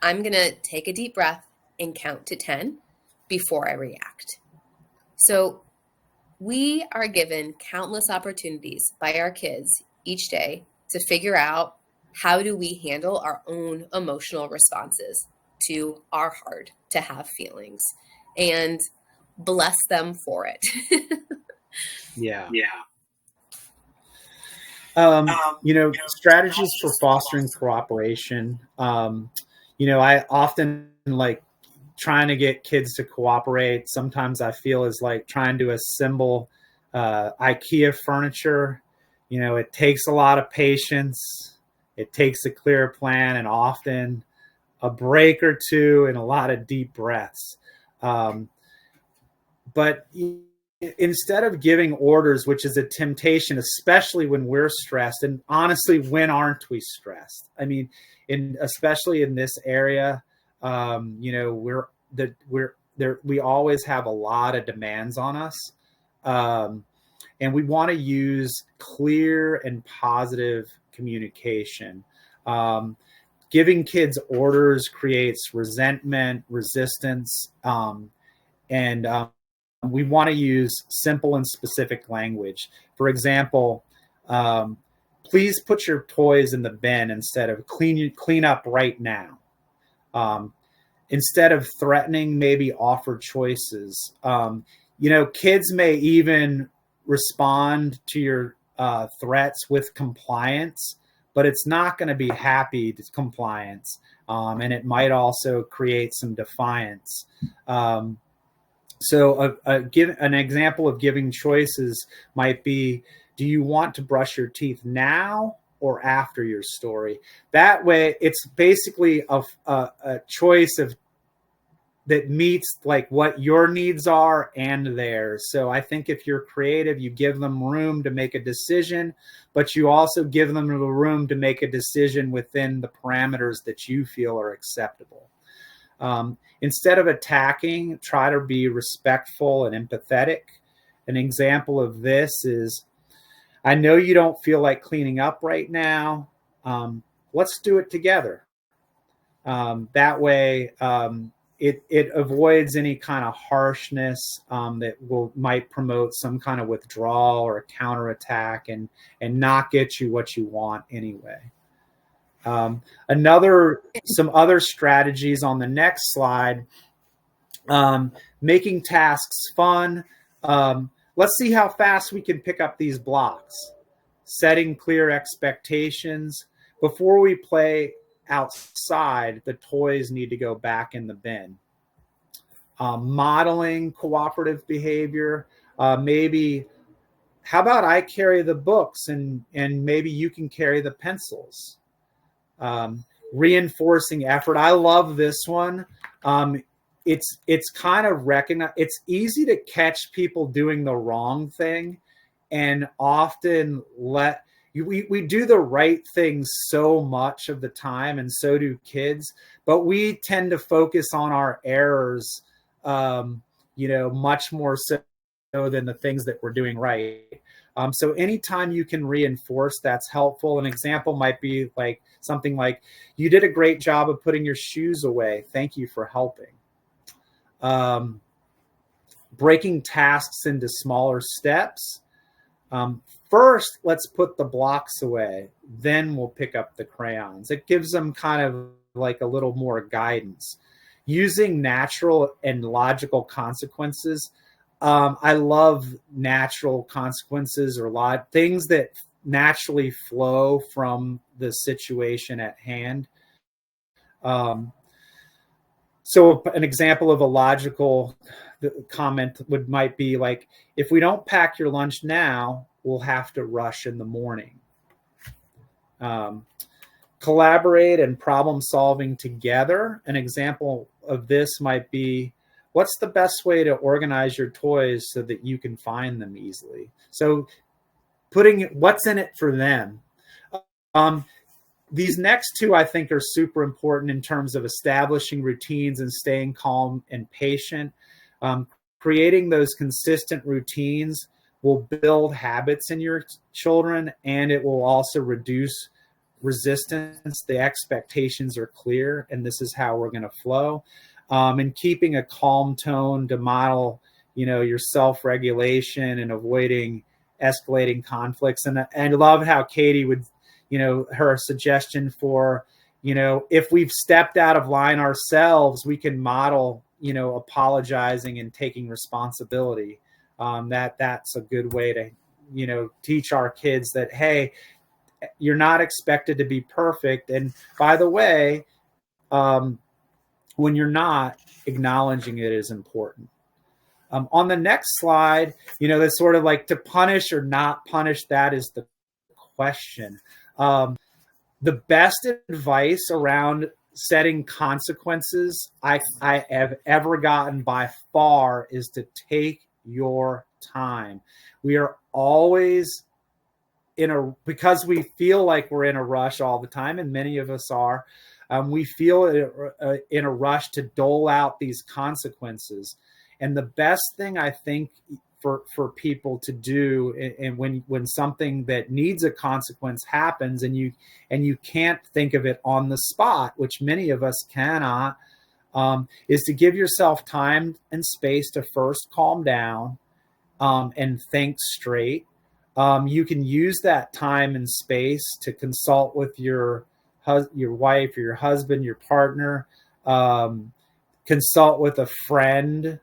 I'm going to take a deep breath and count to 10 before I react. So we are given countless opportunities by our kids each day to figure out how do we handle our own emotional responses to our hard to have feelings, and bless them for it. Yeah. Strategies for fostering cooperation. I often like trying to get kids to cooperate. Sometimes I feel is like trying to assemble IKEA furniture. It takes a lot of patience. It takes a clear plan, and often a break or two and a lot of deep breaths. But instead of giving orders, which is a temptation, especially when we're stressed, and honestly, when aren't we stressed? I mean, especially in this area, we're there. We always have a lot of demands on us, and we want to use clear and positive communication. Giving kids orders creates resentment, resistance, and we want to use simple and specific language. For example, please put your toys in the bin instead of clean up right now. Instead of threatening, maybe offer choices. Kids may even respond to your threats with compliance, but it's not going to be happy compliance. And it might also create some defiance. So an example of giving choices might be, do you want to brush your teeth now or after your story? That way, it's basically a choice that meets like what your needs are and theirs. So I think if you're creative, you give them room to make a decision, but you also give them the room to make a decision within the parameters that you feel are acceptable. Instead of attacking, try to be respectful and empathetic. An example of this is, I know you don't feel like cleaning up right now. Let's do it together. That way, it avoids any kind of harshness that might promote some kind of withdrawal or a counterattack and not get you what you want anyway. Some other strategies on the next slide, making tasks fun. Let's see how fast we can pick up these blocks. Setting clear expectations. Before we play outside, the toys need to go back in the bin. Modeling cooperative behavior. Maybe, how about I carry the books and maybe you can carry the pencils? Reinforcing effort. I love this one. It's kind of it's easy to catch people doing the wrong thing, and often we do the right thing so much of the time, and so do kids, but we tend to focus on our errors, much more so than the things that we're doing right. So anytime you can reinforce, that's helpful. An example might be like something like, you did a great job of putting your shoes away. Thank you for helping. Breaking tasks into smaller steps. First, let's put the blocks away. Then we'll pick up the crayons. It gives them kind of like a little more guidance. Using natural and logical consequences. I love natural consequences or things that naturally flow from the situation at hand. So an example of a logical comment might be like, if we don't pack your lunch now, we'll have to rush in the morning. Collaborate and problem solving together. An example of this might be, what's the best way to organize your toys so that you can find them easily? So putting what's in it for them. These next two, I think, are super important in terms of establishing routines and staying calm and patient. Creating those consistent routines will build habits in your children, and it will also reduce resistance. The expectations are clear, and this is how we're going to flow. And keeping a calm tone to model, your self-regulation and avoiding escalating conflicts. And I love how Katie would, her suggestion for, if we've stepped out of line ourselves, we can model, apologizing and taking responsibility. That's a good way to, teach our kids that, hey, you're not expected to be perfect. And by the way, when you're not, acknowledging it is important. On the next slide, that's sort of like to punish or not punish, that is the question. The best advice around setting consequences I have ever gotten by far is to take your time. We are always because we feel like we're in a rush all the time, and many of us are, we feel in a rush to dole out these consequences. And the best thing I think for people to do, and when something that needs a consequence happens, and you can't think of it on the spot, which many of us cannot, is to give yourself time and space to first calm down and think straight. You can use that time and space to consult with your wife or your husband, your partner, consult with a friend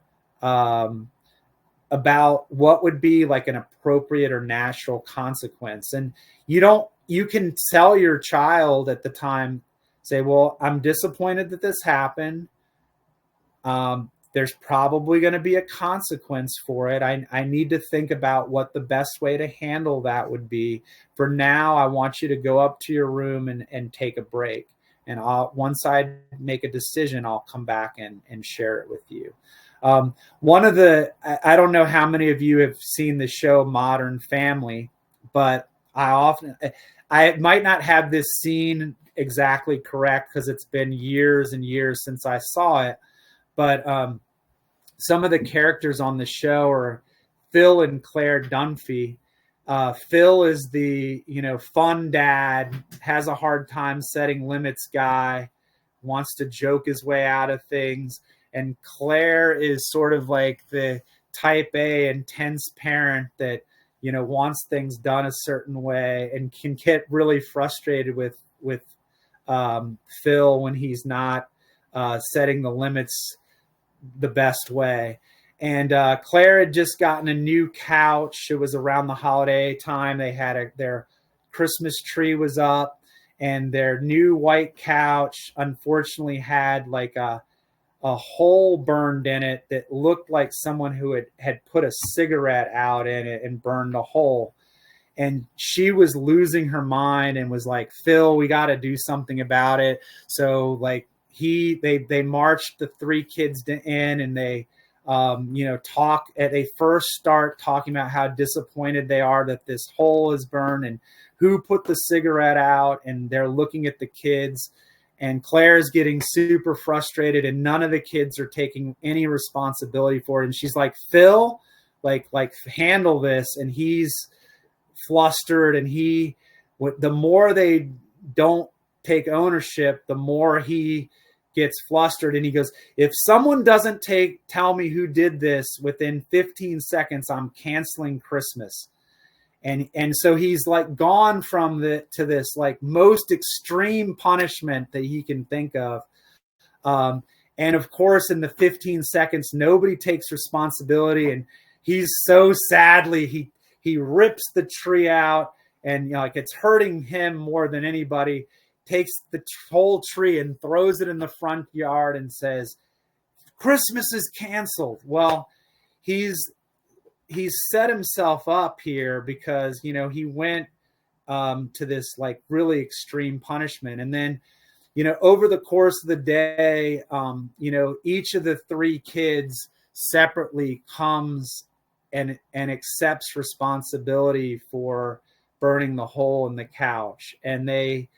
about what would be like an appropriate or natural consequence. And you can tell your child at the time, say, well, I'm disappointed that this happened. There's probably going to be a consequence for it. I need to think about what the best way to handle that would be. For now, I want you to go up to your room and take a break. And once I make a decision, I'll come back and share it with you. I don't know how many of you have seen the show Modern Family, but I might not have this scene exactly correct because it's been years and years since I saw it. But some of the characters on the show are Phil and Claire Dunphy. Phil is the fun dad, has a hard time setting limits guy, wants to joke his way out of things. And Claire is sort of like the type A intense parent that wants things done a certain way and can get really frustrated with Phil when he's not setting the limits the best way. And Claire had just gotten a new couch. It was around the holiday time. They had their Christmas tree was up, and their new white couch unfortunately had like a hole burned in it that looked like someone who had put a cigarette out in it and burned a hole. And she was losing her mind and was like, Phil, we got to do something about it. So like they marched the three kids in, and they they first start talking about how disappointed they are that this hole is burned and who put the cigarette out, and they're looking at the kids, and Claire's getting super frustrated, and none of the kids are taking any responsibility for it. And she's like, Phil, like handle this. And he's flustered, and the more they don't take ownership, the more he gets flustered. And he goes, if someone doesn't tell me who did this within 15 seconds, I'm canceling Christmas. And so he's like gone to this like most extreme punishment that he can think of. And of course, in the 15 seconds, nobody takes responsibility. And he's so sadly, he rips the tree out, and like it's hurting him more than anybody. Takes the whole tree and throws it in the front yard and says, Christmas is canceled. Well, he's set himself up here because, he went to this like really extreme punishment. And then, over the course of the day, each of the three kids separately comes and accepts responsibility for burning the hole in the couch. And they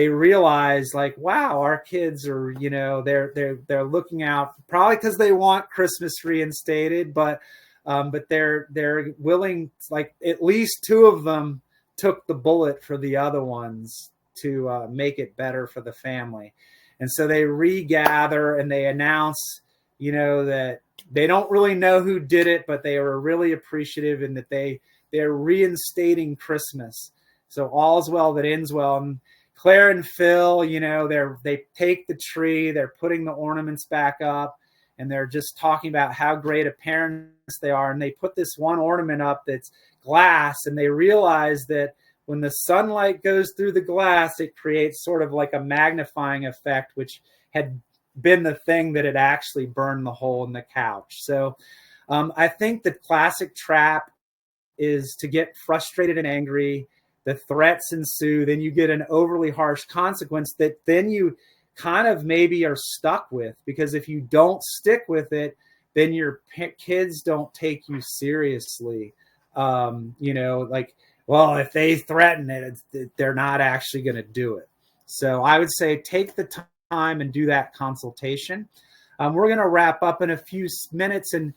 realize like, wow, our kids are, they're looking out probably because they want Christmas reinstated, but they're willing, like at least two of them took the bullet for the other ones to make it better for the family. And so they regather and they announce, that they don't really know who did it, but they were really appreciative and that they're reinstating Christmas. So all's well that ends well. And Claire and Phil, they take the tree, they're putting the ornaments back up, and they're just talking about how great of parents they are. And they put this one ornament up that's glass, and they realize that when the sunlight goes through the glass, it creates sort of like a magnifying effect, which had been the thing that had actually burned the hole in the couch. So I think the classic trap is to get frustrated and angry. The threats ensue, then you get an overly harsh consequence that then you kind of maybe are stuck with, because if you don't stick with it, then your kids don't take you seriously. Like, well, if they threaten it, they're not actually going to do it. So I would say take the time and do that consultation. We're going to wrap up in a few minutes and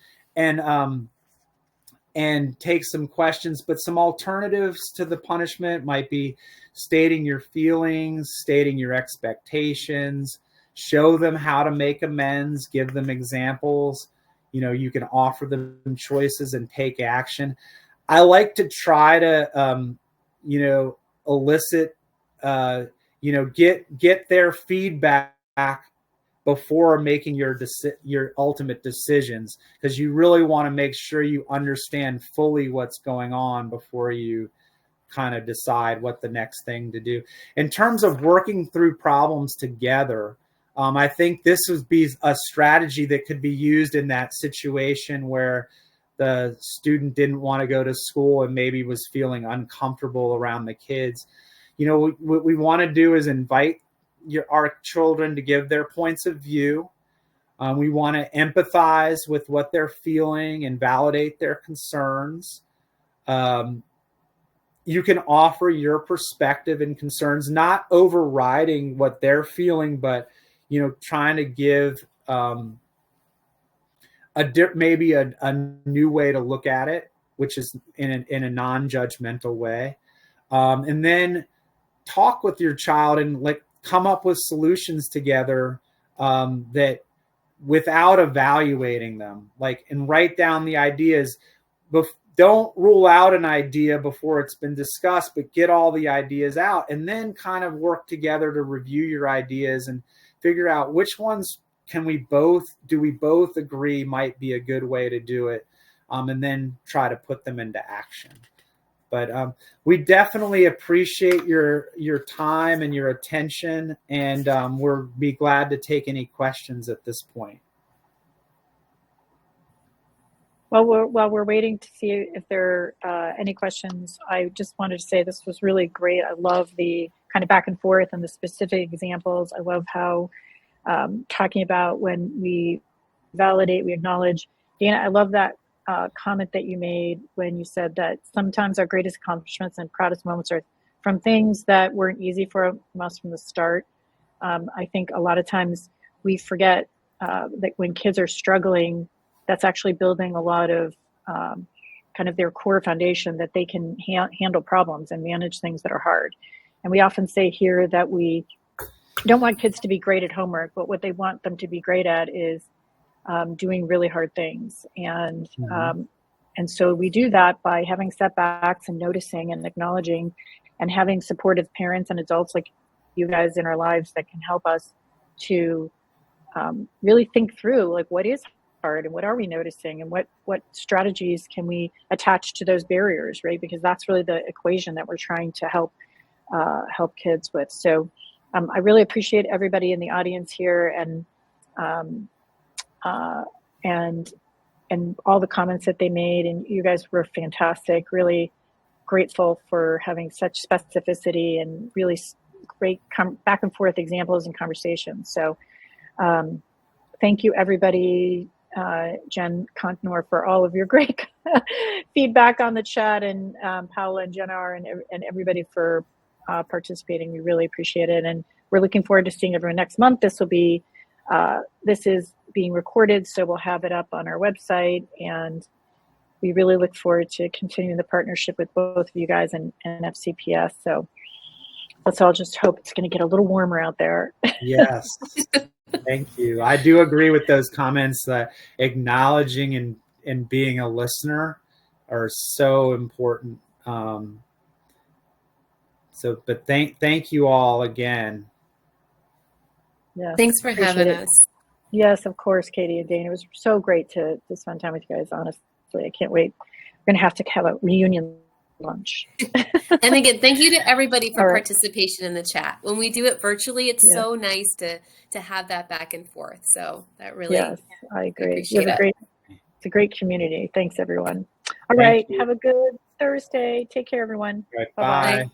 take some questions, but some alternatives to the punishment might be stating your feelings, stating your expectations, show them how to make amends, give them examples. You can offer them choices and take action. I like to try to, elicit, get their feedback before making your ultimate decisions, because you really want to make sure you understand fully what's going on before you kind of decide what the next thing to do. In terms of working through problems together, I think this would be a strategy that could be used in that situation where the student didn't want to go to school and maybe was feeling uncomfortable around the kids. What we want to do is invite our children to give their points of view. We want to empathize with what they're feeling and validate their concerns. You can offer your perspective and concerns, not overriding what they're feeling, but trying to give maybe a new way to look at it, which is in a non-judgmental way, and then talk with your child and come up with solutions together that without evaluating them, and write down the ideas. Don't rule out an idea before it's been discussed, but get all the ideas out and then kind of work together to review your ideas and figure out which ones we both agree might be a good way to do it, and then try to put them into action. But we definitely appreciate your time and your attention, and we'll be glad to take any questions at this point. Well, while we're waiting to see if there are any questions, I just wanted to say this was really great. I love the kind of back and forth and the specific examples. I love how talking about when we validate, we acknowledge. Dana, I love that comment that you made when you said that sometimes our greatest accomplishments and proudest moments are from things that weren't easy for us from the start. I think a lot of times we forget that when kids are struggling, that's actually building a lot of kind of their core foundation, that they can handle problems and manage things that are hard. And we often say here that we don't want kids to be great at homework, but what they want them to be great at is doing really hard things. And and so we do that by having setbacks and noticing and acknowledging and having supportive parents and adults like you guys in our lives that can help us to really think through what is hard and what are we noticing and what strategies can we attach to those barriers, right? Because that's really the equation that we're trying to help kids with. So I really appreciate everybody in the audience here and all the comments that they made, and you guys were fantastic. Really grateful for having such specificity and really great back and forth examples and conversations. So thank you everybody, Jen Contenor, for all of your great feedback on the chat, and Paola and Jenna and everybody for participating. We really appreciate it, and we're looking forward to seeing everyone next month. This is being recorded, so we'll have it up on our website, and we really look forward to continuing the partnership with both of you guys and FCPS. So let's all just hope it's going to get a little warmer out there. Yes. Thank you. I do agree with those comments. Acknowledging and being a listener are so important. But thank you all again. Yes, Thanks for having us. Yes, of course, Katie and Dane. It was so great to spend time with you guys, honestly. I can't wait. We're going to have a reunion lunch. And again, thank you to everybody for participation in the chat. When we do it virtually, it's so nice to have that back and forth. So that really, yes, I agree. Appreciate it. It's a great community. Thanks, everyone. All right. Have a good Thursday. Take care, everyone. Right, bye.